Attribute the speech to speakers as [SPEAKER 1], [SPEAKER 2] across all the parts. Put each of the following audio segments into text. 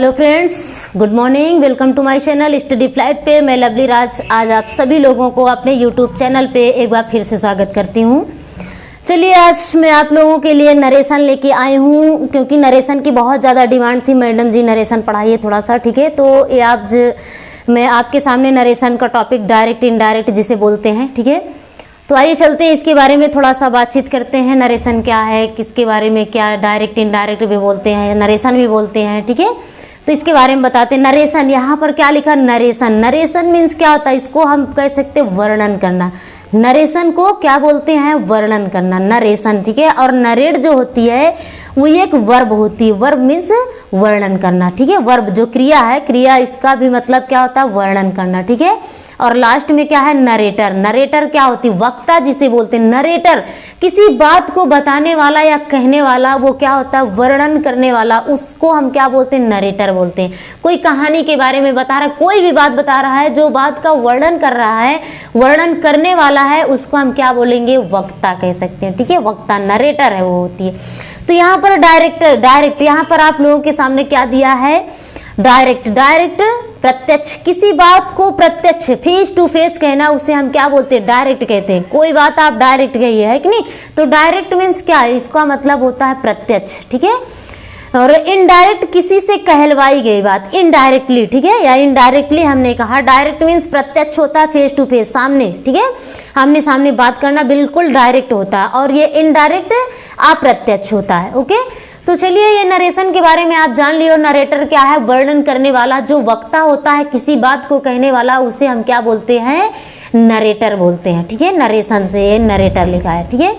[SPEAKER 1] Hello friends, good morning. Welcome to my channel study flight पे। मैं lovely राज आज आप सभी लोगों को अपने यूट्यूब चैनल पे एक बार फिर से स्वागत करती हूँ। चलिए, आज मैं आप लोगों के लिए नरेशन लेके आई हूँ, क्योंकि नरेशन की बहुत ज़्यादा डिमांड थी। मैडम जी नरेशन पढ़ाइए थोड़ा सा, ठीक है। तो ये मैं आपके सामने नरेशन का टॉपिक डायरेक्ट इनडायरेक्ट जिसे बोलते हैं, ठीक है। तो आइए चलते हैं, इसके बारे में थोड़ा सा बातचीत करते हैं। नरेशन क्या है, किसके बारे में, क्या डायरेक्ट इनडायरेक्ट भी बोलते हैं, नरेशन भी बोलते हैं, ठीक है। तो इसके बारे में बताते हैं। नरेशन, यहाँ पर क्या लिखा, नरेशन। नरेशन मीन्स क्या होता है, इसको हम कह सकते हैं वर्णन करना। नरेशन को क्या बोलते हैं, वर्णन करना, नरेशन, ठीक है। और नरेट जो होती है वो एक वर्ब होती है। वर्ब मीन्स वर्णन करना, ठीक है। वर्ब जो क्रिया है, क्रिया इसका भी मतलब क्या होता है, वर्णन करना, ठीक है। और लास्ट में क्या है, नरेटर। नरेटर क्या होती है, वक्ता जिसे बोलते हैं। नरेटर किसी बात को बताने वाला या कहने वाला, वो क्या होता है, वर्णन करने वाला, उसको हम क्या बोलते हैं, नरेटर बोलते हैं। कोई कहानी के बारे में बता रहा है, कोई भी बात बता रहा है, जो बात का वर्णन कर रहा है, वर्णन करने वाला है, उसको हम क्या बोलेंगे, वक्ता कह सकते हैं, ठीक है। वक्ता, नरेटर है वो होती है। तो यहाँ पर डायरेक्ट यहाँ पर आप लोगों के सामने क्या दिया है, डायरेक्ट प्रत्यक्ष, किसी बात को प्रत्यक्ष फेस टू फेस कहना, उसे हम क्या बोलते हैं, डायरेक्ट कहते हैं। कोई बात आप डायरेक्ट कहिए, है कि नहीं। तो डायरेक्ट मीन्स क्या है, इसका मतलब होता है प्रत्यक्ष, ठीक है। और इनडायरेक्ट किसी से कहलवाई गई बात, इनडायरेक्टली, ठीक है, या इनडायरेक्टली हमने कहा। डायरेक्ट मीन्स प्रत्यक्ष होता है, फेस टू फेस, सामने, ठीक है, आमने सामने बात करना बिल्कुल डायरेक्ट होता है। और ये इनडायरेक्ट अप्रत्यक्ष होता है, ओके। तो चलिए, ये नरेशन के बारे में आप जान लियो। नरेटर क्या है, वर्णन करने वाला, जो वक्ता होता है, किसी बात को कहने वाला, उसे हम क्या बोलते हैं, नरेटर बोलते हैं, ठीक है। नरेशन से नरेटर लिखा है, ठीक है।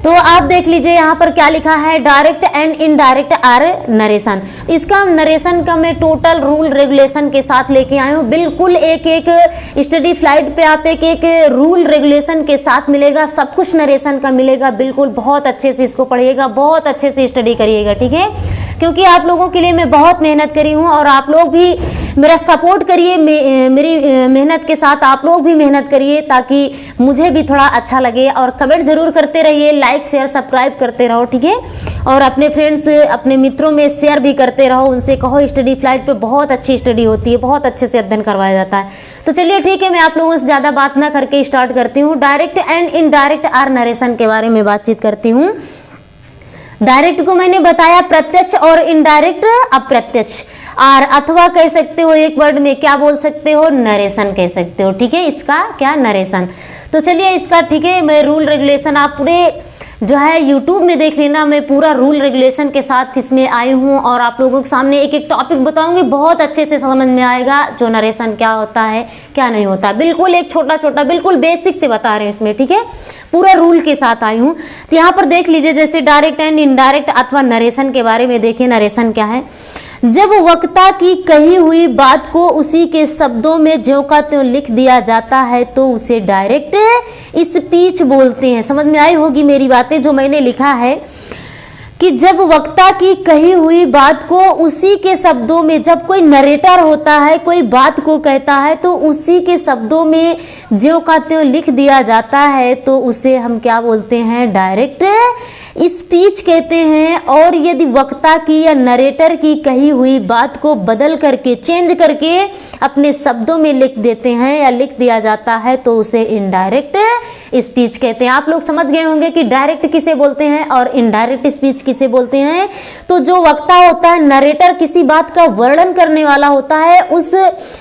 [SPEAKER 1] तो आप देख लीजिए यहाँ पर क्या लिखा है, direct and indirect or narration. इसका नरेशन का मैं टोटल रूल रेगुलेशन के साथ लेके आए हूँ। बिल्कुल एक एक स्टडी फ्लाइट पे आप एक एक रूल रेगुलेशन के साथ मिलेगा, सब कुछ नरेशन का मिलेगा। बिल्कुल बहुत अच्छे से इसको पढ़िएगा, बहुत अच्छे से स्टडी करिएगा, ठीक है। क्योंकि आप लोगों के लिए मैं बहुत मेहनत करी हूँ, और आप लोग भी मेरा सपोर्ट करिए। मेरी मेहनत के साथ आप लोग भी मेहनत करिए, ताकि मुझे भी थोड़ा अच्छा लगे। और कमेंट जरूर करते रहिए, लाइक शेयर सब्सक्राइब करते रहो, ठीक है। और अपने फ्रेंड्स, अपने मित्रों में शेयर भी करते रहो, उनसे कहो स्टडी फ्लाइट पे बहुत अच्छी स्टडी होती है, बहुत अच्छे से अध्ययन करवाया जाता है। तो चलिए ठीक है, मैं आप लोगों से ज़्यादा बात ना करके स्टार्ट करती हूँ। Direct and indirect or narration के बारे में बातचीत करती हूँ। डायरेक्ट को मैंने बताया प्रत्यक्ष, और इनडायरेक्ट अप्रत्यक्ष। आर अथवा कह सकते हो, एक वर्ड में क्या बोल सकते हो, नरेशन कह सकते हो, ठीक है। इसका क्या, नरेशन। तो चलिए इसका, ठीक है, मैं रूल रेगुलेशन आप पूरे जो है YouTube में देख लेना। मैं पूरा रूल रेगुलेशन के साथ इसमें आई हूँ, और आप लोगों के सामने एक एक टॉपिक बताऊंगी, बहुत अच्छे से समझ में आएगा जो नरेशन क्या होता है, क्या नहीं होता। बिल्कुल एक छोटा छोटा बिल्कुल बेसिक से बता रहे हैं इसमें, ठीक है। पूरा रूल के साथ आई हूँ। तो यहाँ पर देख लीजिए, जैसे डायरेक्ट एंड इनडायरेक्ट अथवा नरेशन के बारे में देखिए। नरेशन क्या है, जब वक्ता की कही हुई बात को उसी के शब्दों में ज्यों का त्यों लिख दिया जाता है, तो उसे डायरेक्ट स्पीच बोलते हैं। समझ में आई होगी मेरी बातें, जो मैंने लिखा है कि जब वक्ता की कही हुई बात को उसी के शब्दों में, जब कोई नरेटर होता है, कोई बात को कहता है, तो उसी के शब्दों में ज्यों का त्यों लिख दिया जाता है, तो उसे हम क्या बोलते हैं, डायरेक्ट स्पीच कहते हैं। और यदि वक्ता की या नरेटर की कही हुई बात को बदल करके, चेंज करके अपने शब्दों में लिख देते हैं या लिख दिया जाता है, तो उसे इनडायरेक्ट स्पीच कहते हैं। आप लोग समझ गए होंगे कि डायरेक्ट किसे बोलते हैं और इनडायरेक्ट स्पीच किसे बोलते हैं। तो जो वक्ता होता है, नरेटर, किसी बात का वर्णन करने वाला होता है, उस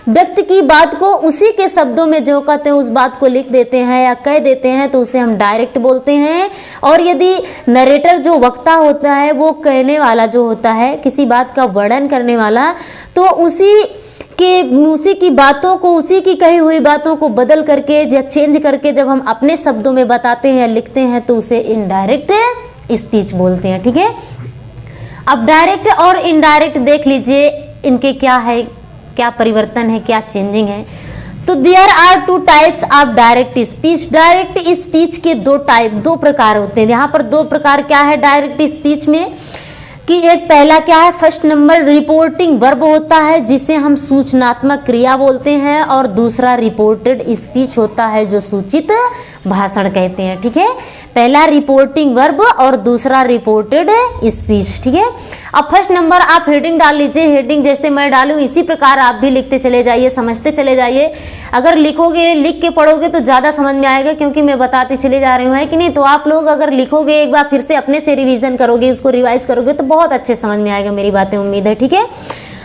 [SPEAKER 1] व्यक्ति की बात को उसी के शब्दों में जो कहते हैं उस बात को लिख देते हैं या कह देते हैं, तो उसे हम डायरेक्ट बोलते हैं। और यदि नरेटर जो वक्ता होता है, वो कहने वाला जो होता है, किसी बात का वर्णन करने वाला, तो उसी की बातों को, उसी की कही हुई बातों को बदल करके या चेंज करके जब हम अपने शब्दों में बताते हैं या लिखते हैं, तो उसे इनडायरेक्ट स्पीच बोलते हैं, ठीक है। अब डायरेक्ट और इनडायरेक्ट देख लीजिए, इनके क्या है, क्या परिवर्तन है, क्या चेंजिंग है। तो there are two types of direct speech. Direct speech के दो प्रकार होते हैं। यहाँ पर दो प्रकार क्या है डायरेक्ट स्पीच में, कि एक पहला क्या है, फर्स्ट नंबर रिपोर्टिंग वर्ब होता है, जिसे हम सूचनात्मक क्रिया बोलते हैं। और दूसरा रिपोर्टेड स्पीच होता है, जो सूचित भाषण कहते हैं। ठीक है, पहला रिपोर्टिंग वर्ब और दूसरा रिपोर्टेड स्पीच। ठीक है, अब फर्स्ट नंबर आप हेडिंग डाल लीजिए। हेडिंग जैसे मैं डालूं इसी प्रकार आप भी लिखते चले जाइए, समझते चले जाइए। अगर लिखोगे, लिख के पढ़ोगे तो ज़्यादा समझ में आएगा, क्योंकि मैं बताती चले जा रही हूँ, है कि नहीं। तो आप लोग अगर लिखोगे, एक बार फिर से अपने से रिवीजन करोगे, उसको रिवाइज करोगे तो बहुत अच्छे समझ में आएगा, मेरी बातें उम्मीद है। ठीक है,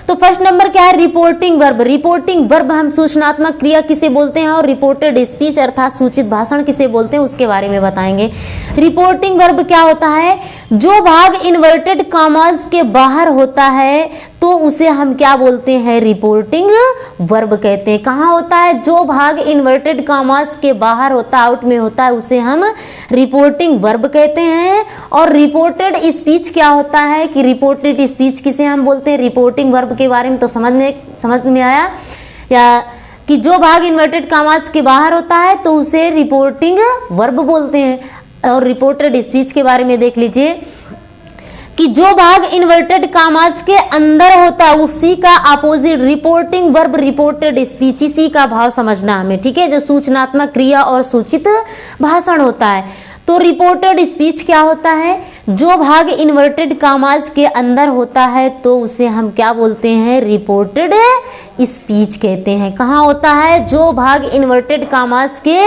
[SPEAKER 1] तो फर्स्ट नंबर क्या है, रिपोर्टिंग वर्ब। रिपोर्टिंग वर्ब हम सूचनात्मक क्रिया किसे बोलते हैं और रिपोर्टेड स्पीच अर्थात सूचित भाषण किसे बोलते हैं उसके बारे में बताएंगे। रिपोर्टिंग वर्ब क्या होता है, जो भाग इन्वर्टेड कॉमास के बाहर होता है तो उसे हम क्या बोलते हैं, रिपोर्टिंग वर्ब कहते हैं। कहाँ होता है, जो भाग इन्वर्टेड कॉमास के बाहर होता है, आउट में होता है, उसे हम रिपोर्टिंग वर्ब कहते हैं। और रिपोर्टेड स्पीच क्या होता है कि रिपोर्टेड स्पीच किसे हम बोलते हैं, रिपोर्टिंग वर्ब के बारे में तो समझ में आया, या कि जो भाग इन्वर्टेड कॉमास के बाहर होता है तो उसे रिपोर्टिंग वर्ब बोलते हैं। और रिपोर्टेड स्पीच के बारे में देख लीजिए कि जो भाग इन्वर्टेड कॉमास के अंदर होता है उसी का opposite reporting verb reported speech, इसी का भाव समझना हमें। ठीक है, जो सूचनात्मक क्रिया और सूचित भाषण होता है। तो रिपोर्टेड स्पीच क्या होता है, जो भाग इन्वर्टेड कॉमास के अंदर होता है तो उसे हम क्या बोलते हैं, रिपोर्टेड स्पीच कहते हैं। कहाँ होता है, जो भाग इन्वर्टेड कॉमास के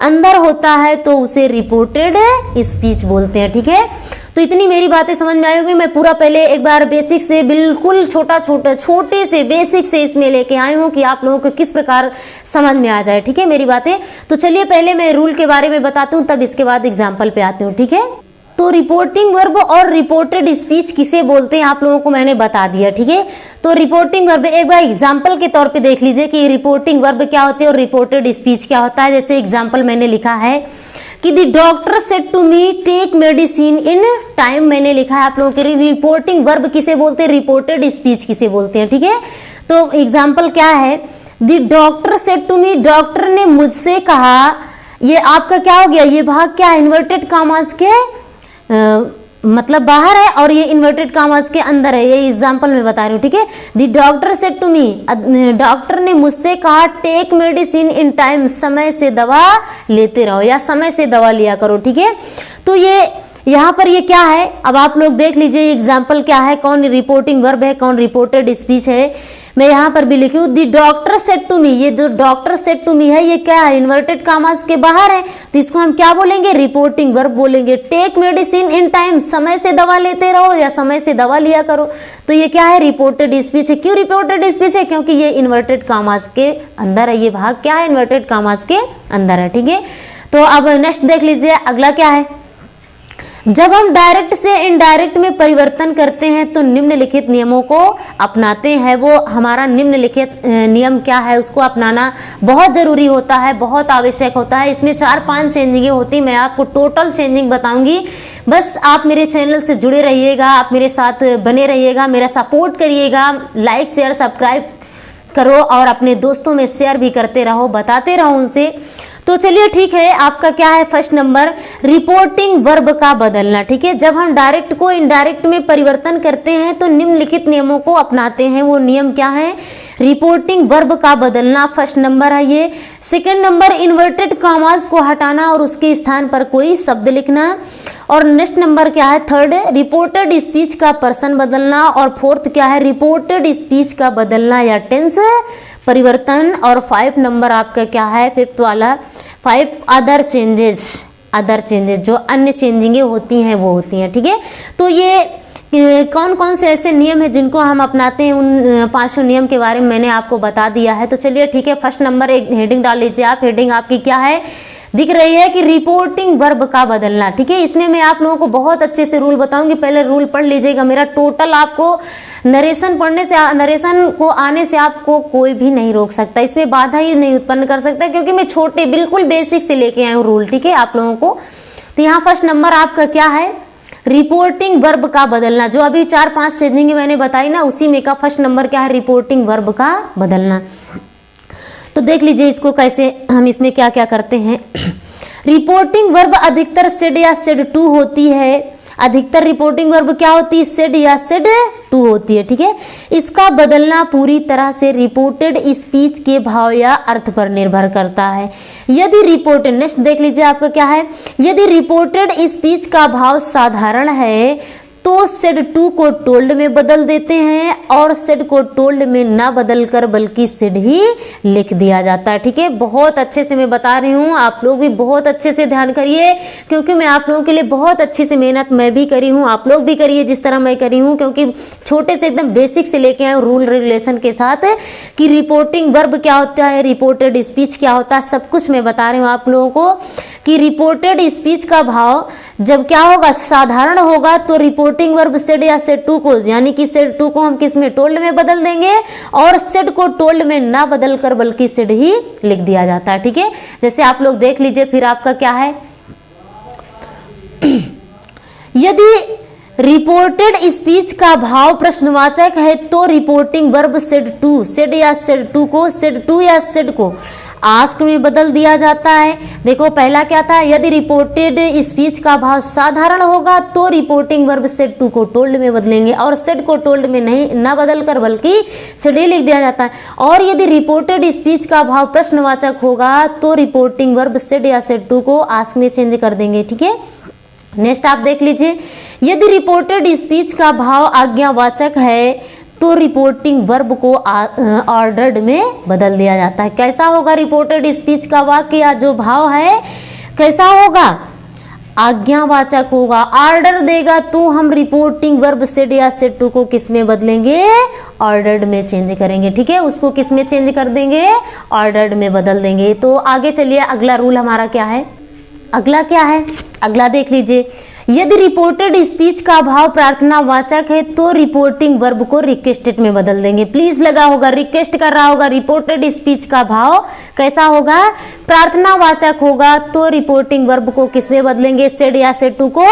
[SPEAKER 1] अंदर होता है तो उसे रिपोर्टेड स्पीच बोलते हैं। ठीक है, तो इतनी मेरी बातें समझ में आई होगी। मैं पूरा पहले एक बार बेसिक से बिल्कुल छोटे से बेसिक से इसमें लेके आई हूँ कि आप लोगों को किस प्रकार समझ में आ जाए। ठीक है, मेरी बातें। तो चलिए पहले मैं रूल के बारे में बताती हूँ, तब इसके बाद एग्जाम्पल पे आती हूँ। ठीक है, तो रिपोर्टिंग वर्ब और रिपोर्टेड स्पीच किसे बोलते हैं आप लोगों को मैंने बता दिया। ठीक है, तो रिपोर्टिंग वर्ब एक बार एग्जाम्पल के तौर पे देख लीजिए कि रिपोर्टिंग वर्ब क्या होती है और रिपोर्टेड स्पीच क्या होता है। जैसे एग्जाम्पल मैंने लिखा है कि the doctor said to me take medicine in time, मैंने लिखा है आप लोगों के लिए। रिपोर्टिंग वर्ब किसे बोलते हैं, रिपोर्टेड स्पीच किसे बोलते हैं। ठीक है, तो एग्जाम्पल क्या है, the doctor said to me, doctor ने मुझसे कहा। ये आपका क्या हो गया, ये भाग क्या है, इन्वर्टेड कॉमास के मतलब बाहर है और ये इन्वर्टेड कॉमास के अंदर है। ये एग्जांपल में बता रही हूँ। ठीक है, the doctor said to me, doctor ने मुझसे कहा टेक मेडिसिन इन टाइम, समय से दवा लेते रहो या समय से दवा लिया करो। ठीक है, तो ये यहाँ पर ये क्या है, अब आप लोग देख लीजिए एग्जाम्पल क्या है, कौन रिपोर्टिंग वर्ब है, कौन रिपोर्टेड स्पीच है। मैं यहाँ पर भी लिखी हूँ the doctor said to me, ये जो डॉक्टर सेड टू मी है ये क्या है, इन्वर्टेड कॉमास के बाहर है, तो इसको हम क्या बोलेंगे, रिपोर्टिंग वर्ब बोलेंगे। टेक मेडिसिन इन टाइम, समय से दवा लेते रहो या समय से दवा लिया करो, तो ये क्या है, रिपोर्टेड स्पीच है। क्यों रिपोर्टेड स्पीच है, क्योंकि ये इन्वर्टेड कॉमास के अंदर है, ये भाग क्या है, इन्वर्टेड कॉमास के अंदर है। ठीक है, तो अब नेक्स्ट देख लीजिए, अगला क्या है, जब हम डायरेक्ट से इनडायरेक्ट में परिवर्तन करते हैं तो निम्नलिखित नियमों को अपनाते हैं। वो हमारा निम्नलिखित नियम क्या है, उसको अपनाना बहुत जरूरी होता है, बहुत आवश्यक होता है। इसमें 4-5 चेंजिंगें होती, मैं आपको टोटल चेंजिंग बताऊंगी। बस आप मेरे चैनल से जुड़े रहिएगा, आप मेरे साथ बने रहिएगा, मेरा सपोर्ट करिएगा, लाइक शेयर सब्सक्राइब करो और अपने दोस्तों में शेयर भी करते रहो, बताते रहो उनसे। तो चलिए ठीक है, आपका क्या है, फर्स्ट नंबर रिपोर्टिंग वर्ब का बदलना। ठीक है, जब हम डायरेक्ट को इनडायरेक्ट में परिवर्तन करते हैं तो निम्नलिखित नियमों को अपनाते हैं। वो नियम क्या है, रिपोर्टिंग वर्ब का बदलना, फर्स्ट नंबर है ये। सेकंड नंबर इन्वर्टेड कॉमास को हटाना और उसके स्थान पर कोई शब्द लिखना। और नेक्स्ट नंबर क्या है, थर्ड रिपोर्टेड स्पीच का पर्सन बदलना। और फोर्थ क्या है, रिपोर्टेड स्पीच का बदलना या टेंस परिवर्तन। और 5 नंबर आपका क्या है, फिफ्थ वाला 5 अदर चेंजेस, जो अन्य चेंजिंगें होती हैं वो होती हैं। ठीक है, तो ये कौन कौन से ऐसे नियम है जिनको हम अपनाते हैं, उन 5 नियम के बारे में मैंने आपको बता दिया है। तो चलिए ठीक है, फर्स्ट नंबर एक हेडिंग डाल लीजिए आप। हेडिंग आपकी क्या है, दिख रही है कि रिपोर्टिंग वर्ब का बदलना। ठीक है, इसमें मैं आप लोगों को बहुत अच्छे से रूल बताऊंगी, पहले रूल पढ़ लीजिएगा मेरा। टोटल आपको नरेशन पढ़ने से, नरेशन को आने से आपको कोई भी नहीं रोक सकता, इसमें बाधा ही नहीं उत्पन्न कर सकता, क्योंकि मैं छोटे बिल्कुल बेसिक से लेके आई हूँ रूल। ठीक है, आप लोगों को। तो यहाँ फर्स्ट नंबर आपका क्या है, रिपोर्टिंग वर्ब का बदलना। जो अभी 4-5 चेंजिंग मैंने बताई ना, उसी में का फर्स्ट नंबर क्या है, रिपोर्टिंग वर्ब का बदलना। तो देख लीजिए इसको कैसे हम इसमें क्या क्या करते हैं। रिपोर्टिंग वर्ब अधिकतर सेड या सेड टू होती है। अधिकतर रिपोर्टिंग वर्ब क्या होती है, सेड या सेड टू होती है, ठीक है। इसका बदलना पूरी तरह से रिपोर्टेड स्पीच के भाव या अर्थ पर निर्भर करता है। यदि रिपोर्टेड, नेक्स्ट देख लीजिए आपका क्या है, यदि रिपोर्टेड स्पीच का भाव साधारण है तो सेड टू को टोल्ड में बदल देते हैं और सेड को टोल्ड में ना बदलकर बल्कि सेड ही लिख दिया जाता है, ठीक है। बहुत अच्छे से मैं बता रही हूँ, आप लोग भी बहुत अच्छे से ध्यान करिए, क्योंकि मैं आप लोगों के लिए बहुत अच्छी से मेहनत मैं भी करी हूँ, आप लोग भी करिए जिस तरह मैं करी हूँ, क्योंकि छोटे से एकदम बेसिक से लेके आए रूल रेगुलेशन के साथ कि रिपोर्टिंग वर्ब क्या होता है, रिपोर्टेड स्पीच क्या होता है, सब कुछ मैं बता रही हूँ आप लोगों को कि रिपोर्टेड स्पीच का भाव जब क्या होगा, साधारण होगा, तो रिपोर्टिंग वर्ब सेड या सेड टू को, यानी कि सेड टू को हम किस में, टोल्ड में बदल देंगे और सेड को टोल्ड में ना बदल कर बल्कि सेड ही लिख दिया जाता है, ठीक है। जैसे आप लोग देख लीजिए, फिर आपका क्या है, यदि रिपोर्टेड स्पीच का भाव प्रश्नवाचक है तो reporting verb said to, said या सेड टू को, सेड टू या सेड को आस्क में बदल दिया जाता है। देखो पहला क्या था, यदि रिपोर्टेड स्पीच का भाव साधारण होगा तो रिपोर्टिंग वर्ब सेड टू को टोल्ड में बदलेंगे और सेड को टोल्ड में नहीं ना बदलकर बल्कि सेड ही लिख दिया जाता है। और यदि रिपोर्टेड स्पीच का भाव प्रश्नवाचक होगा तो रिपोर्टिंग वर्ब सेड या सेड टू को आस्क में चेंज कर देंगे, ठीक है। नेक्स्ट आप देख लीजिए, यदि रिपोर्टेड स्पीच का भाव आज्ञावाचक है तो रिपोर्टिंग वर्ब को ऑर्डर्ड में बदल दिया जाता है। कैसा होगा रिपोर्टेड स्पीच का वाक्य या जो भाव है, कैसा होगा, आज्ञावाचक होगा, ऑर्डर देगा, तो हम रिपोर्टिंग वर्ब सेड या सेड टू को किस में बदलेंगे, ऑर्डर्ड में चेंज करेंगे, ठीक है। उसको किस में चेंज कर देंगे, ऑर्डर्ड में बदल देंगे। तो आगे चलिए, अगला रूल हमारा क्या है, अगला क्या है, अगला देख लीजिए, यदि रिपोर्टेड स्पीच का भाव प्रार्थनावाचक है तो रिपोर्टिंग वर्ब को रिक्वेस्टेड में बदल देंगे। प्लीज लगा होगा, रिक्वेस्ट कर रहा होगा, रिपोर्टेड स्पीच का भाव कैसा होगा, प्रार्थनावाचक होगा, तो रिपोर्टिंग वर्ब को किस में बदलेंगे, सेड या सेड टू को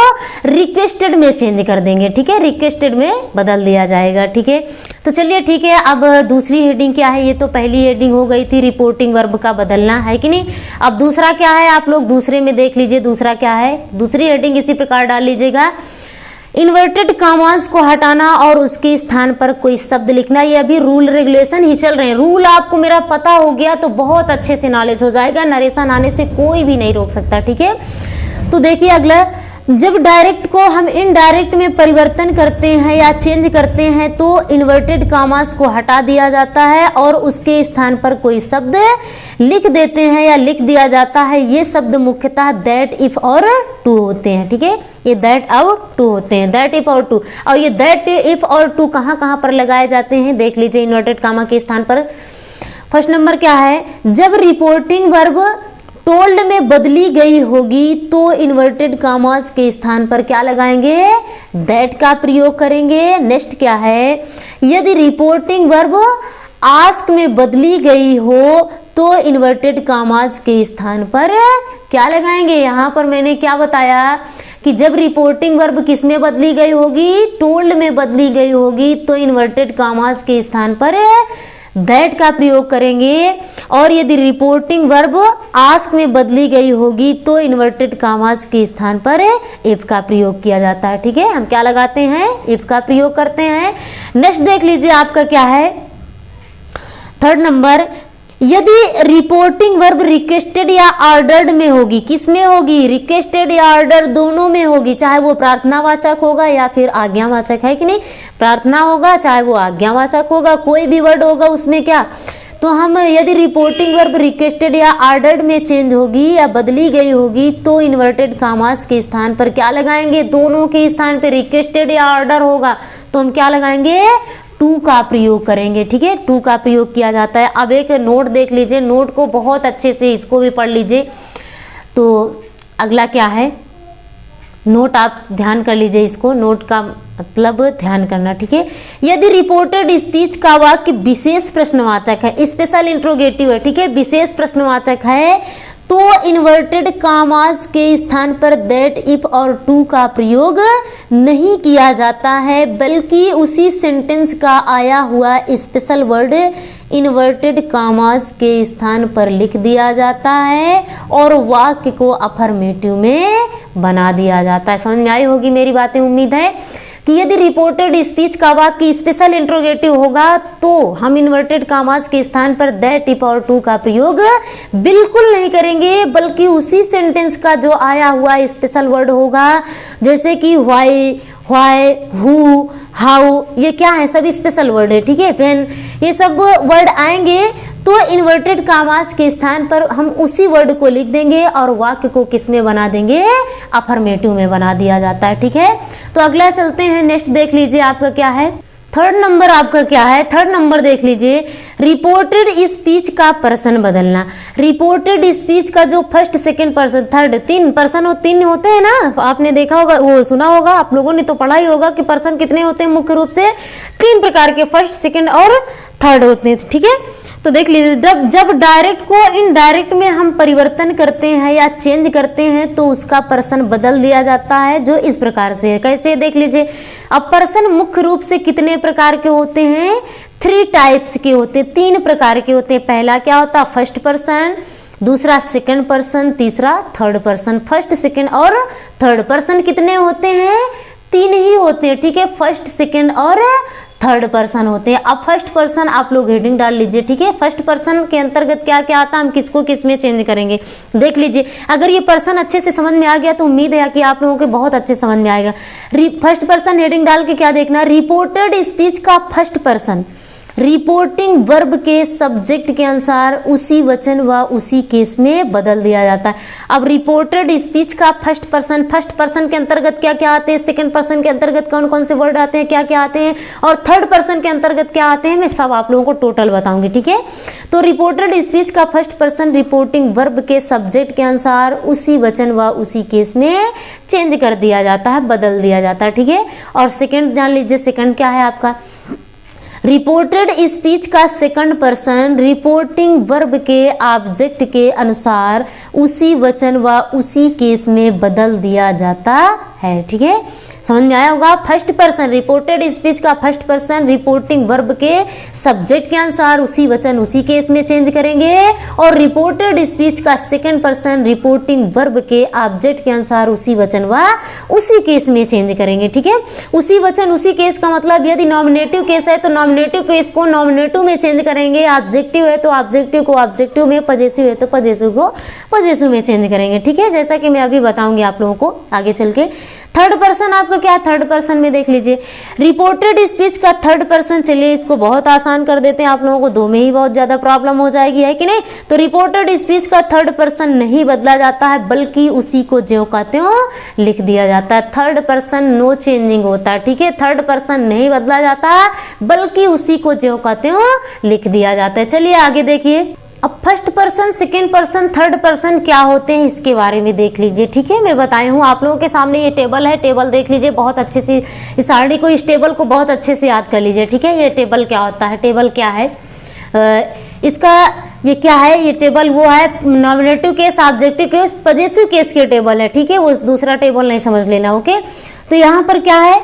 [SPEAKER 1] रिक्वेस्टेड में चेंज कर देंगे, ठीक है, रिक्वेस्टेड में बदल दिया जाएगा, ठीक है। तो चलिए ठीक है, अब दूसरी हेडिंग क्या है, ये तो पहली हेडिंग हो गई थी रिपोर्टिंग वर्ब का बदलना, है कि नहीं। अब दूसरा क्या है, आप लोग दूसरे में देख लीजिए, दूसरा क्या है, दूसरी हेडिंग इसी प्रकार डाल लीजिएगा, इन्वर्टेड कॉमास को हटाना और उसके स्थान पर कोई शब्द लिखना। ये अभी रूल रेगुलेशन ही चल रहे हैं, रूल आपको मेरा पता हो गया तो बहुत अच्छे से नॉलेज हो जाएगा, नरेशन आने से कोई भी नहीं रोक सकता, ठीक है। तो देखिए अगला, जब डायरेक्ट को हम इनडायरेक्ट में परिवर्तन करते हैं या चेंज करते हैं तो इन्वर्टेड कॉमास को हटा दिया जाता है और उसके स्थान पर कोई शब्द लिख देते हैं या लिख दिया जाता है। ये शब्द मुख्यतः दैट, इफ और टू होते हैं, ठीक है। ये दैट और टू होते हैं, दैट, इफ और टू। और ये दैट, इफ और टू कहाँ कहाँ पर लगाए जाते हैं, देख लीजिए इन्वर्टेड कॉमा के स्थान पर। फर्स्ट नंबर क्या है, जब रिपोर्टिंग वर्ब टोल्ड में बदली गई होगी तो इन्वर्टेड कॉमास के स्थान पर क्या लगाएंगे, दैट का प्रयोग करेंगे। नेक्स्ट क्या है, यदि रिपोर्टिंग वर्ब आस्क में बदली गई हो तो इन्वर्टेड कॉमास के स्थान पर क्या लगाएंगे। यहाँ पर मैंने क्या बताया कि जब रिपोर्टिंग वर्ब किस में बदली गई होगी, टोल्ड में बदली गई होगी, तो इन्वर्टेड कॉमास के स्थान पर दैट का प्रयोग करेंगे। और यदि रिपोर्टिंग वर्ब आस्क में बदली गई होगी तो इन्वर्टेड कॉमास के स्थान पर इफ का प्रयोग किया जाता है, ठीक है। हम क्या लगाते हैं, इफ का प्रयोग करते हैं। नेक्स्ट देख लीजिए आपका क्या है, थर्ड नंबर, यदि रिपोर्टिंग वर्ब रिक्वेस्टेड या ऑर्डर्ड में होगी, किस में होगी, रिक्वेस्टेड या ऑर्डर दोनों में होगी, चाहे वो प्रार्थनावाचक होगा या फिर आज्ञावाचक, है कि नहीं। प्रार्थना होगा चाहे वो आज्ञावाचक होगा, कोई भी वर्ड होगा उसमें क्या, तो हम यदि रिपोर्टिंग वर्ब रिक्वेस्टेड या ऑर्डर्ड में चेंज होगी या बदली गई होगी तो इन्वर्टेड कॉमास के स्थान पर क्या लगाएंगे, दोनों के स्थान पर रिक्वेस्टेड या ऑर्डर होगा तो हम क्या लगाएंगे, टू का प्रयोग करेंगे, ठीक है। टू का प्रयोग किया जाता है। अब एक नोट देख लीजिए, नोट को बहुत अच्छे से इसको भी पढ़ लीजिए। तो अगला क्या है, नोट आप ध्यान कर लीजिए, इसको नोट का मतलब ध्यान करना, ठीक है। यदि रिपोर्टेड स्पीच का वाक्य विशेष प्रश्नवाचक है, स्पेशल इंट्रोगेटिव है, ठीक है, विशेष प्रश्नवाचक है, तो इन्वर्टेड कॉमास के स्थान पर दैट, इफ और टू का प्रयोग नहीं किया जाता है, बल्कि उसी सेंटेंस का आया हुआ स्पेशल वर्ड इन्वर्टेड कामास के स्थान पर लिख दिया जाता है और वाक्य को अफर्मेटिव में बना दिया जाता है। समझ में आई होगी मेरी बातें, उम्मीद है कि यदि रिपोर्टेड स्पीच का वाक्य स्पेशल इंट्रोगेटिव होगा तो हम इन्वर्टेड कामास के स्थान पर दैट इफ और टू का प्रयोग बिल्कुल नहीं करेंगे, बल्कि उसी सेंटेंस का जो आया हुआ स्पेशल वर्ड होगा, जैसे कि व्हाई, हु, हाउ, ये क्या है, सभी स्पेशल वर्ड है, ठीक है। व्हेन, ये सब वर्ड आएंगे तो इन्वर्टेड कामास के स्थान पर हम उसी वर्ड को लिख देंगे और वाक्य को किस में बना देंगे, अफर्मेटिव में बना दिया जाता है, ठीक है। तो अगला चलते हैं, नेक्स्ट देख लीजिए आपका क्या है, थर्ड नंबर आपका क्या है, थर्ड नंबर देख लीजिए, रिपोर्टेड स्पीच का पर्सन बदलना। रिपोर्टेड स्पीच का जो फर्स्ट, सेकंड पर्सन, थर्ड, तीन पर्सन तीन होते हैं ना, आपने देखा होगा, वो सुना होगा, आप लोगों ने तो पढ़ा ही होगा कि पर्सन कितने होते हैं, मुख्य रूप से तीन प्रकार के, फर्स्ट, सेकंड और थर्ड होते हैं, ठीक है। तो देख लीजिए, जब डायरेक्ट को इनडायरेक्ट में हम परिवर्तन करते हैं या चेंज करते हैं तो उसका पर्सन बदल दिया जाता है, जो इस प्रकार से है। कैसे, देख लीजिए। अब पर्सन मुख्य रूप से कितने प्रकार के होते हैं, 3 टाइप्स के होते हैं, 3 प्रकार के होते हैं। पहला क्या होता है, फर्स्ट पर्सन, दूसरा सेकंड पर्सन, तीसरा थर्ड पर्सन। फर्स्ट, सेकंड और थर्ड पर्सन कितने होते हैं, 3 ही होते हैं, ठीक है। फर्स्ट, सेकंड और थर्ड पर्सन होते हैं। अब फर्स्ट पर्सन आप लोग हेडिंग डाल लीजिए, ठीक है। फर्स्ट पर्सन के अंतर्गत क्या क्या आता है, हम किसको किस में चेंज करेंगे, देख लीजिए। अगर ये पर्सन अच्छे से समझ में आ गया तो उम्मीद है कि आप लोगों के बहुत अच्छे समझ में आएगा। फर्स्ट पर्सन हेडिंग डाल के क्या देखना, रिपोर्टेड स्पीच का फर्स्ट पर्सन रिपोर्टिंग वर्ब के सब्जेक्ट के अनुसार उसी वचन व उसी केस में बदल दिया जाता है। अब रिपोर्टेड स्पीच का फर्स्ट पर्सन के अंतर्गत क्या क्या आते हैं, सेकंड पर्सन के अंतर्गत कौन कौन से वर्ड आते हैं, क्या क्या आते हैं, और थर्ड पर्सन के अंतर्गत क्या आते हैं, मैं सब आप लोगों को टोटल बताऊंगी, ठीक है। तो रिपोर्टेड स्पीच का फर्स्ट पर्सन रिपोर्टिंग वर्ब के सब्जेक्ट के अनुसार उसी वचन व उसी केस में चेंज कर दिया जाता है, बदल दिया जाता है, ठीक है। और सेकंड जान लीजिए, सेकंड क्या है आपका, रिपोर्टेड स्पीच का सेकंड पर्सन रिपोर्टिंग वर्ब के ऑब्जेक्ट के अनुसार उसी वचन व उसी केस में बदल दिया जाता है, ठीक है। समझ में आया होगा। फर्स्ट पर्सन रिपोर्टेड स्पीच का फर्स्ट पर्सन रिपोर्टिंग वर्ब के सब्जेक्ट के अनुसार उसी वचन उसी केस में चेंज करेंगे, और रिपोर्टेड स्पीच का सेकंड पर्सन रिपोर्टिंग वर्ब के ऑब्जेक्ट के अनुसार उसी वचन व उसी केस में चेंज करेंगे, ठीक है। उसी वचन उसी केस का मतलब यदि नॉमिनेटिव केस है तो नॉमिनेटिव केस को नॉमिनेटिव में चेंज करेंगे, ऑब्जेक्टिव है तो ऑब्जेक्टिव को ऑब्जेक्टिव में, पजेसिव है तो पजेसिव को पजेसिव में चेंज करेंगे, ठीक है। जैसा कि मैं अभी बताऊंगी आप लोगों को आगे चल के। थर्ड पर्सन आपका क्या है, थर्ड पर्सन में देख लीजिए, रिपोर्टेड स्पीच का थर्ड पर्सन, चलिए इसको बहुत आसान कर देते हैं, आप लोगों को दो में ही बहुत ज्यादा प्रॉब्लम हो जाएगी, है कि नहीं। तो रिपोर्टेड स्पीच का थर्ड पर्सन नहीं बदला जाता है, बल्कि उसी को ज्यों का त्यों लिख दिया जाता है। थर्ड पर्सन नो चेंजिंग होता है, ठीक है। थर्ड पर्सन नहीं बदला जाता बल्कि उसी को ज्यों का त्यों लिख दिया जाता है। चलिए आगे देखिए। अब first person, second person, third person क्या होते हैं इसके बारे में देख लीजिए, ठीक है। मैं बताई हूँ आप लोगों के सामने, ये टेबल है, टेबल देख लीजिए बहुत अच्छे से, इस सारणी को, इस टेबल को बहुत अच्छे से याद कर लीजिए, ठीक है। ये टेबल क्या होता है, टेबल क्या है, इसका ये क्या है, ये टेबल वो है nominative case, objective case, possessive case के टेबल है, ठीक है। वो दूसरा टेबल नहीं समझ लेना, ओके। तो यहाँ पर क्या है,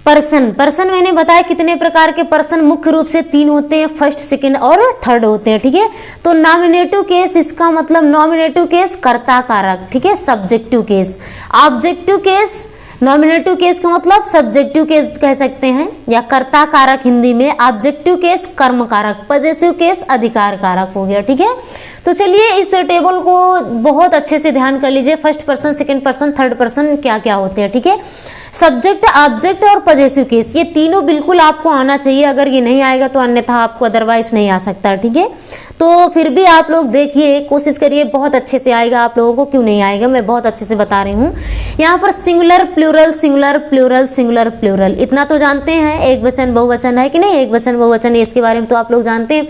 [SPEAKER 1] पर्सन मैंने बताया कितने प्रकार के पर्सन, मुख्य रूप से 3 होते हैं, फर्स्ट, सेकंड और थर्ड होते हैं, ठीक है। तो नॉमिनेटिव केस, इसका मतलब नॉमिनेटिव केस कर्ता कारक, ठीक है। Subjective case, objective case, nominative case का मतलब सब्जेक्टिव केस कह सकते हैं या कर्ता कारक हिंदी में, ऑब्जेक्टिव केस कर्म कारक, पजेसिव केस अधिकार कारक हो गया, ठीक है। तो चलिए इस टेबल को बहुत अच्छे से ध्यान कर लीजिए, first person, second person, third person क्या क्या होते हैं, ठीक है। सब्जेक्ट, ऑब्जेक्ट और पजेसिव केस, ये तीनों बिल्कुल आपको आना चाहिए, अगर ये नहीं आएगा तो अन्यथा आपको अदरवाइज नहीं आ सकता, ठीक है। तो फिर भी आप लोग देखिए, कोशिश करिए, बहुत अच्छे से आएगा आप लोगों को, क्यों नहीं आएगा, मैं बहुत अच्छे से बता रही हूँ। यहाँ पर singular, plural, singular, plural, singular, plural, इतना तो जानते हैं, एक वचन बहुवचन है कि नहीं, एक वचन बहुवचन, इसके बारे में तो आप लोग जानते हैं।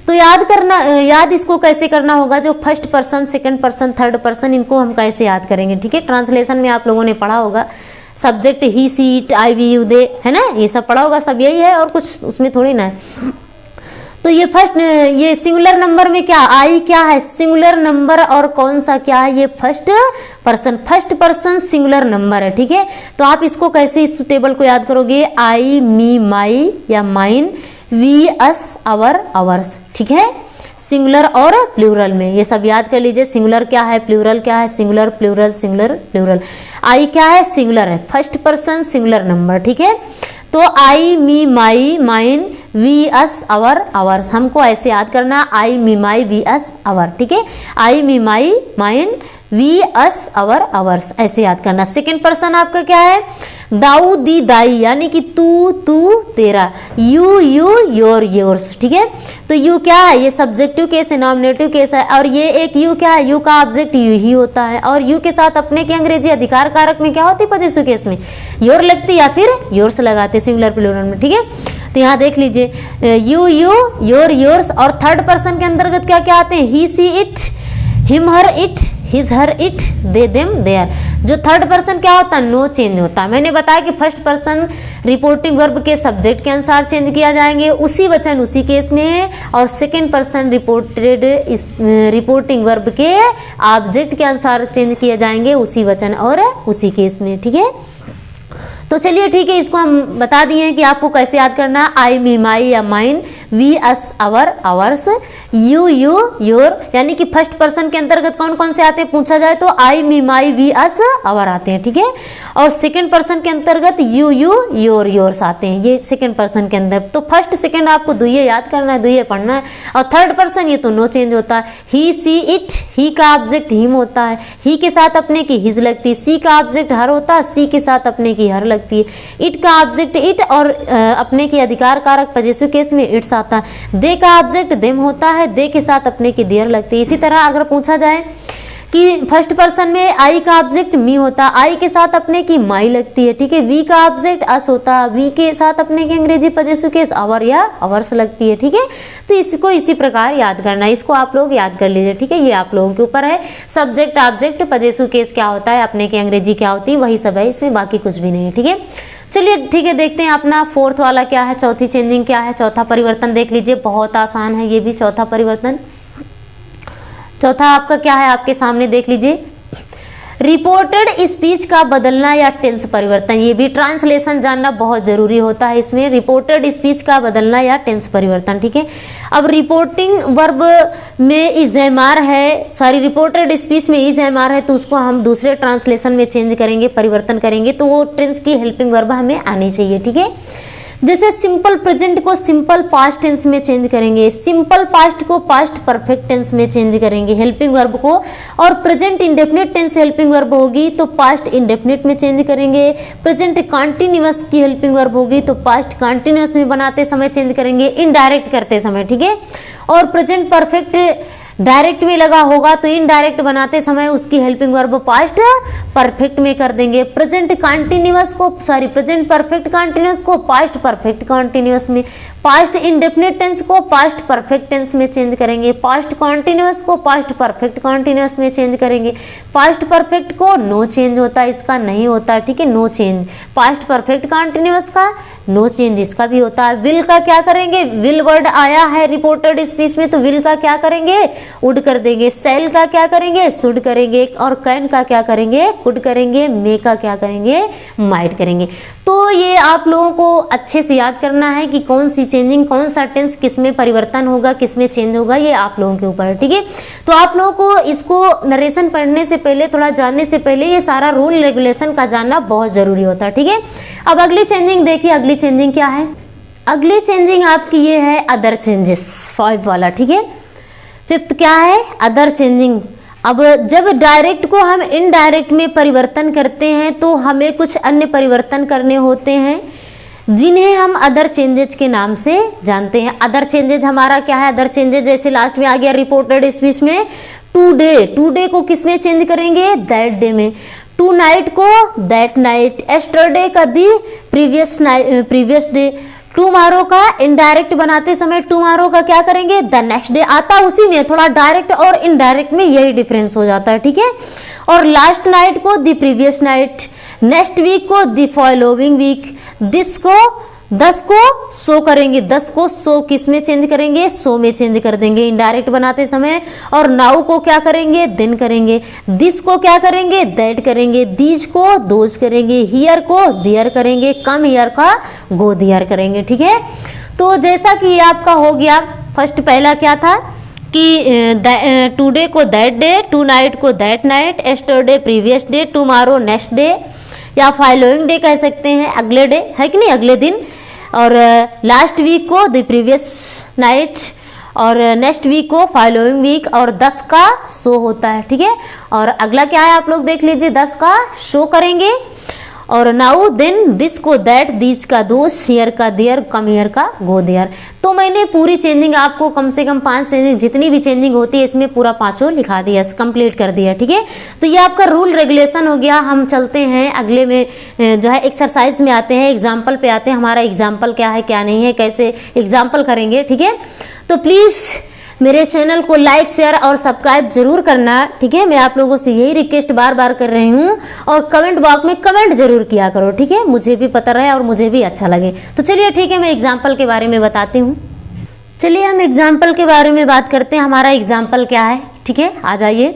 [SPEAKER 1] तो याद इसको कैसे करना होगा, जो first person, second person, third person, इनको हम कैसे याद करेंगे, ठीक है। ट्रांसलेशन में आप लोगों ने पढ़ा होगा, subject he, she, it, I, we, you, they, है ना, ये सब पढ़ा होगा, सब यही है और कुछ उसमें थोड़ी ना है। तो ये फर्स्ट, ये सिंगुलर नंबर में क्या आई क्या है, सिंगुलर नंबर, और कौन सा क्या है, ये फर्स्ट पर्सन सिंगुलर नंबर है। ठीक है, तो आप इसको कैसे इस टेबल को याद करोगे, आई, मी, माई या mine, we, us, our, ours. ठीक है, सिंगुलर और प्लूरल में ये सब याद कर लीजिए। सिंगुलर क्या है, प्लूरल क्या है, सिंगुलर, प्लूरल, सिंगुलर, प्लूरल। आई क्या है, सिंगुलर है, फर्स्ट पर्सन सिंगुलर नंबर। ठीक है, तो I, me, my, mine, we, us, our, ours, हमको ऐसे याद करना, आई, me, my, we, us, our. ठीक है, I, me, my, mine, we, us, our, ours, ऐसे याद करना। सेकेंड पर्सन आपका क्या है, दाऊ, दी, दाई, यानी कि तू, तेरा, यू, योर, योर्स। ठीक है, तो यू क्या है, ये सब्जेक्टिव केस है, नॉमिनेटिव केस है, और ये एक यू क्या है, यू का ऑब्जेक्ट यू ही होता है, और यू के साथ अपने के अंग्रेजी अधिकार कारक में क्या होती है, पॉजिटिव केस में योर लगती या फिर योर्स लगाते सिंगुलर प्लूरल में। ठीक है, तो यहाँ देख लीजिए, यू, योर, योर्स, और थर्ड पर्सन के अंतर्गत क्या क्या आते हैं, he, she, it, him, her, it, his, her, it, they, them, their. जो थर्ड पर्सन क्या होता है, नो चेंज होता है। मैंने बताया कि फर्स्ट पर्सन रिपोर्टिंग वर्ब के सब्जेक्ट के अनुसार चेंज किया जाएंगे, उसी वचन उसी केस में, और सेकेंड पर्सन रिपोर्टिंग वर्ब के ऑब्जेक्ट के अनुसार चेंज किए जाएंगे, उसी वचन और उसी केस में। ठीक है, तो चलिए ठीक है, इसको हम बता दिए हैं कि आपको कैसे याद करना है। आई, मी, माई या mine, we, us, our, ours, you, your, यानी कि फर्स्ट पर्सन के अंतर्गत कौन कौन से आते हैं पूछा जाए तो I, me, my, we, us, our आते हैं। ठीक है, और सेकंड पर्सन के अंतर्गत यू, योर, योर्स आते हैं, ये सेकंड पर्सन के अंदर। तो फर्स्ट सेकंड आपको दुइये याद करना है, दुइये पढ़ना है, और थर्ड पर्सन ये तो नो चेंज होता है। ही, सी, इट, ही का ऑब्जेक्ट हिम होता है, ही के साथ अपने की हिज लगती है, सी का ऑब्जेक्ट हर होता है, सी के साथ अपने की हर लगती है, इट का ऑब्जेक्ट इट और अपने के अधिकार कारक पॉजिटिव केस में इट्स आता है, दे का ऑब्जेक्ट देम होता है, दे के साथ अपने की देयर लगती है। इसी तरह अगर पूछा जाए कि फर्स्ट पर्सन में आई का ऑब्जेक्ट मी होता है, आई के साथ अपने की माई लगती है। ठीक है, वी का ऑब्जेक्ट अस होता है, वी के साथ अपने की अंग्रेजी पॉजिटिव केस आवर या आवर्स लगती है। ठीक है, तो इसको इसी प्रकार याद करना है, इसको आप लोग याद कर लीजिए। ठीक है, ये आप लोगों के ऊपर है, सब्जेक्ट ऑब्जेक्ट पॉजिटिव केस क्या होता है, अपने की अंग्रेजी क्या होती है, वही सब है, इसमें बाकी कुछ भी नहीं है। ठीक है, चलिए ठीक है, देखते हैं अपना फोर्थ वाला क्या है, चौथी चेंजिंग क्या है, चौथा परिवर्तन देख लीजिए, बहुत आसान है ये भी। चौथा परिवर्तन, चौथा आपका क्या है, आपके सामने देख लीजिए, रिपोर्टेड स्पीच का बदलना या टेंस परिवर्तन। ये भी ट्रांसलेशन जानना बहुत जरूरी होता है इसमें, रिपोर्टेड स्पीच का बदलना या टेंस परिवर्तन। ठीक है, अब रिपोर्टिंग वर्ब में इज एम आर है, सॉरी रिपोर्टेड स्पीच में इज एम आर है, तो उसको हम दूसरे ट्रांसलेशन में चेंज करेंगे, परिवर्तन करेंगे, तो वो टेंस की हेल्पिंग वर्ब हमें आनी चाहिए। ठीक है, जैसे सिंपल प्रेजेंट को सिंपल पास्ट टेंस में चेंज करेंगे, सिंपल पास्ट को पास्ट परफेक्ट टेंस में चेंज करेंगे हेल्पिंग वर्ब को, और present indefinite tense helping verb होगी तो पास्ट इंडेफिनिट में चेंज करेंगे, प्रेजेंट कॉन्टिन्यूअस की हेल्पिंग वर्ब होगी तो पास्ट कॉन्टिन्यूअस में बनाते समय चेंज करेंगे, इनडायरेक्ट करते समय। ठीक है, और प्रेजेंट परफेक्ट डायरेक्ट में लगा होगा तो इनडायरेक्ट बनाते समय उसकी हेल्पिंग वर्ब पास्ट परफेक्ट में कर देंगे, प्रेजेंट कॉन्टिन्यूअस को सॉरी प्रेजेंट परफेक्ट कॉन्टिन्यूअस को पास्ट परफेक्ट कॉन्टिन्यूअस में, पास्ट इंडेफिनिट टेंस को पास्ट परफेक्ट टेंस में चेंज करेंगे, पास्ट कॉन्टिन्यूअस को पास्ट परफेक्ट कॉन्टिन्यूअस में चेंज करेंगे, पास्ट परफेक्ट को नो चेंज होता है, इसका नहीं होता। ठीक है, no change, past perfect continuous का नो चेंज इसका भी होता है। विल का क्या करेंगे, विल वर्ड आया है रिपोर्टेड स्पीच में तो विल का क्या करेंगे, वुड कर देंगे, सेल का क्या करेंगे, शुड करेंगे, और कैन का क्या करेंगे, कुड करेंगे, मे का क्या करेंगे, माइट करेंगे। तो ये आप लोगों को अच्छे से याद करना है कि कौन सी चेंजिंग, कौन सा टेंस किस में परिवर्तन होगा, किस में चेंज होगा, ये आप लोगों के ऊपर है। ठीक है, तो आप लोगों को इसको नरेशन पढ़ने से पहले, थोड़ा जानने से पहले ये सारा रूल रेगुलेशन का जानना बहुत जरूरी होता है। ठीक है, अब अगली चेंजिंग देखिए, अगली चेंजिंग क्या है, अगली चेंजिंग आपकी ये है अदर चेंजेस, 5 वाला। ठीक है, फिफ्थ क्या है, अदर चेंजिंग। अब जब डायरेक्ट को हम इनडायरेक्ट में परिवर्तन करते हैं तो हमें कुछ अन्य परिवर्तन करने होते हैं जिन्हें हम अदर चेंजेज के नाम से जानते हैं। अदर चेंजेज हमारा क्या है, अदर चेंजेज जैसे लास्ट में आ गया रिपोर्टेड स्पीच में टुडे, टुडे को किस में चेंज करेंगे, दैट डे में, टू नाइट को दैट नाइट, एस्टरडे का दी प्रीवियस डे, टुमारो का इनडायरेक्ट बनाते समय टुमारो का क्या करेंगे, द नेक्स्ट डे आता उसी में, थोड़ा डायरेक्ट और इनडायरेक्ट में यही डिफरेंस हो जाता है। ठीक है, और लास्ट नाइट को the previous night, next week को द फॉलोइंग वीक, दिस को 10 को सो करेंगे, 10 को सो किस में चेंज करेंगे, सो में चेंज कर देंगे इनडायरेक्ट बनाते समय। और नाउ को क्या करेंगे, दिन करेंगे। दिस को क्या करेंगे, दैट करेंगे। दीज को दोज करेंगे। हियर को दियर करेंगे। कम हियर का गो दियर करेंगे। ठीक है, तो जैसा कि ये आपका हो गया। फर्स्ट पहला क्या था कि टुडे को दैट डे, टू नाइट को that night, yesterday previous day, tomorrow next day या फॉलोइंग डे कह सकते हैं, अगले डे, है कि नहीं, अगले दिन। और लास्ट वीक को द प्रीवियस नाइट, और नेक्स्ट वीक को फॉलोइंग वीक। और 10 का सो होता है। ठीक है, और अगला क्या है आप लोग देख लीजिए, 10 का शो करेंगे। और नाउ देन, दिस को दैट, दिस का दोस, हियर का देयर, कम हियर का गो देयर। तो मैंने पूरी चेंजिंग आपको कम से कम 5 चेंजिंग, जितनी भी चेंजिंग होती है इसमें पूरा 5 लिखा दिया, कंप्लीट कर दिया। ठीक है, तो ये आपका रूल रेगुलेशन हो गया। हम चलते हैं अगले में, जो है एक्सरसाइज में आते हैं, एग्जाम्पल पे आते हैं। हमारा एग्जाम्पल क्या है क्या नहीं है, कैसे एग्जाम्पल करेंगे। ठीक है, तो प्लीज़ मेरे चैनल को लाइक, शेयर और सब्सक्राइब जरूर करना। ठीक है, मैं आप लोगों से यही रिक्वेस्ट बार बार कर रही हूँ। और कमेंट बॉक्स में कमेंट जरूर किया करो। ठीक है, मुझे भी पता रहे और मुझे भी अच्छा लगे। तो चलिए ठीक है, मैं एग्जाम्पल के बारे में बताती हूँ। चलिए हम एग्जाम्पल के बारे में बात करते हैं। हमारा एग्जाम्पल क्या है, ठीक है, आ जाइए।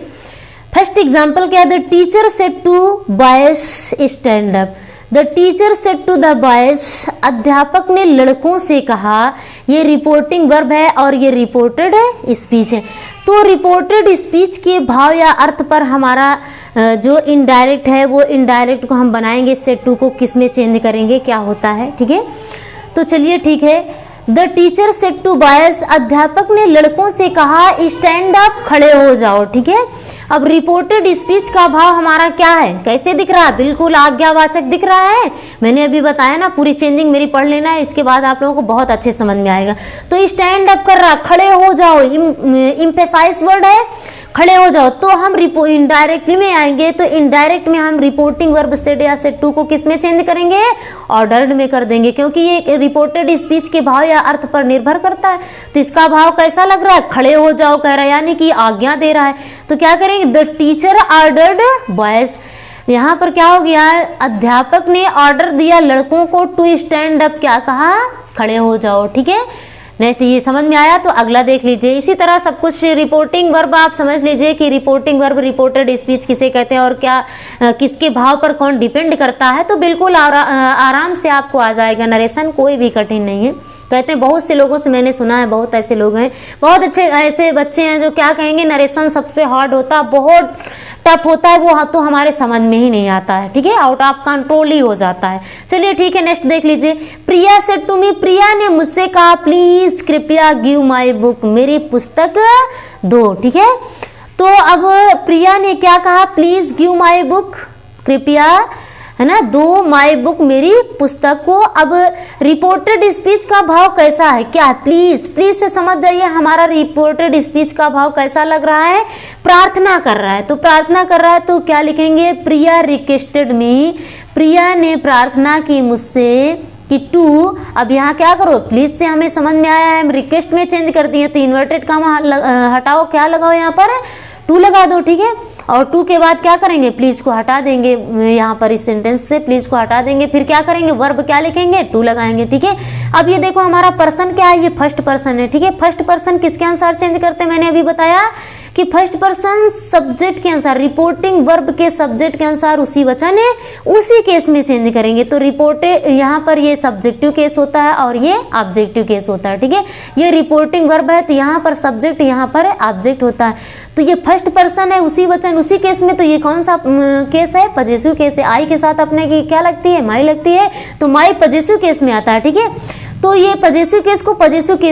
[SPEAKER 1] फर्स्ट एग्जाम्पल क्या है, the teacher said to boys stand up. The teacher said to the boys, अध्यापक ने लड़कों से कहा। ये रिपोर्टिंग वर्ब है और ये रिपोर्टेड स्पीच है। तो रिपोर्टेड स्पीच के भाव या अर्थ पर हमारा जो इनडायरेक्ट है वो इनडायरेक्ट को हम बनाएंगे, सेड टू को किस में चेंज करेंगे, क्या होता है। ठीक है, तो चलिए ठीक है। The teacher said to boys, अध्यापक ने लड़कों से कहा स्टैंड अप, खड़े हो जाओ। ठीक है, अब रिपोर्टेड स्पीच का भाव हमारा क्या है, कैसे दिख रहा है, बिल्कुल आज्ञावाचक दिख रहा है। मैंने अभी बताया ना, पूरी चेंजिंग मेरी पढ़ लेना है, इसके बाद आप लोगों को बहुत अच्छे समझ में आएगा। तो स्टैंड अप कर रहा, खड़े हो जाओ, इम्पेसाइज वर्ड है, खड़े हो जाओ। तो हम इनडायरेक्टली में आएंगे, तो इनडायरेक्ट में हम रिपोर्टिंग वर्ब सेड या सेड टू को किस में चेंज करेंगे, ऑर्डर्ड में कर देंगे, क्योंकि ये रिपोर्टेड स्पीच के भाव या अर्थ पर निर्भर करता है। तो इसका भाव कैसा लग रहा है, खड़े हो जाओ कह रहा है, यानी कि आज्ञा दे रहा है। तो क्या करेंगे, द टीचर ऑर्डर्ड बॉयज, यहाँ पर क्या हो गया, अध्यापक ने ऑर्डर दिया लड़कों को टू स्टैंड अप, क्या कहा, खड़े हो जाओ। ठीक है, नेक्स्ट ये समझ में आया। तो अगला देख लीजिए। इसी तरह सब कुछ रिपोर्टिंग वर्ब आप समझ लीजिए कि रिपोर्टिंग वर्ब, रिपोर्टेड स्पीच किसे कहते हैं और क्या किसके भाव पर कौन डिपेंड करता है। तो बिल्कुल आराम से आपको आ जाएगा, नरेशन कोई भी कठिन नहीं है। कहते हैं, बहुत से लोगों से मैंने सुना है, बहुत ऐसे लोग हैं, बहुत अच्छे ऐसे बच्चे हैं जो क्या कहेंगे, नरेशन सबसे हार्ड होता है, बहुत टफ होता है, वो तो हमारे समझ में ही नहीं आता है। ठीक है, आउट ऑफ कंट्रोल ही हो जाता है। चलिए ठीक है, नेक्स्ट देख लीजिए। प्रिया सेड टू मी, प्रिया ने मुझसे कहा प्लीज कृपया गिव माई बुक, मेरी पुस्तक दो। ठीक है, तो अब प्रिया ने क्या कहा, प्लीज गिव माई बुक, कृपया, है ना, दो माई बुक, मेरी पुस्तक को। अब रिपोर्टेड स्पीच का भाव कैसा है, क्या है, प्लीज, प्लीज से समझ जाइए हमारा रिपोर्टेड स्पीच का भाव कैसा लग रहा है, प्रार्थना कर रहा है। तो प्रार्थना कर रहा है तो क्या लिखेंगे, प्रिया रिक्वेस्टेड मी, प्रिया ने प्रार्थना की मुझसे कि टू, अब यहाँ क्या करो, प्लीज से हमें समझ में आया है, हम रिक्वेस्ट में चेंज कर दिए, तो इन्वर्टेड कामा हटाओ, क्या लगाओ यहाँ पर, टू लगा दो। ठीक है, और टू के बाद क्या करेंगे, प्लीज को हटा देंगे, यहाँ पर इस सेंटेंस से प्लीज को हटा देंगे, फिर क्या करेंगे, वर्ब क्या लिखेंगे, टू लगाएंगे। ठीक है, अब ये देखो हमारा पर्सन क्या है, ये फर्स्ट पर्सन है। ठीक है, फर्स्ट पर्सन किसके अनुसार चेंज करते हैं, मैंने अभी बताया कि फर्स्ट पर्सन सब्जेक्ट के अनुसार, रिपोर्टिंग वर्ब के सब्जेक्ट के अनुसार उसी वचन है, उसी केस में चेंज करेंगे। तो रिपोर्टेड, यहाँ पर ये सब्जेक्टिव केस होता है और ये ऑब्जेक्टिव केस होता है। ठीक है, ये रिपोर्टिंग वर्ब है तो यहाँ पर सब्जेक्ट, यहाँ पर ऑब्जेक्ट होता है। तो ये फर्स्ट पर्सन है, उसी वचन उसी केस में, तो ये कौन सा केस है, पजेसिव केस है। आई के साथ अपने की क्या लगती है, माई लगती है, तो माई पजेसिव केस में आता है। ठीक है, तो ये पजेसिव केस को पजेसिव केस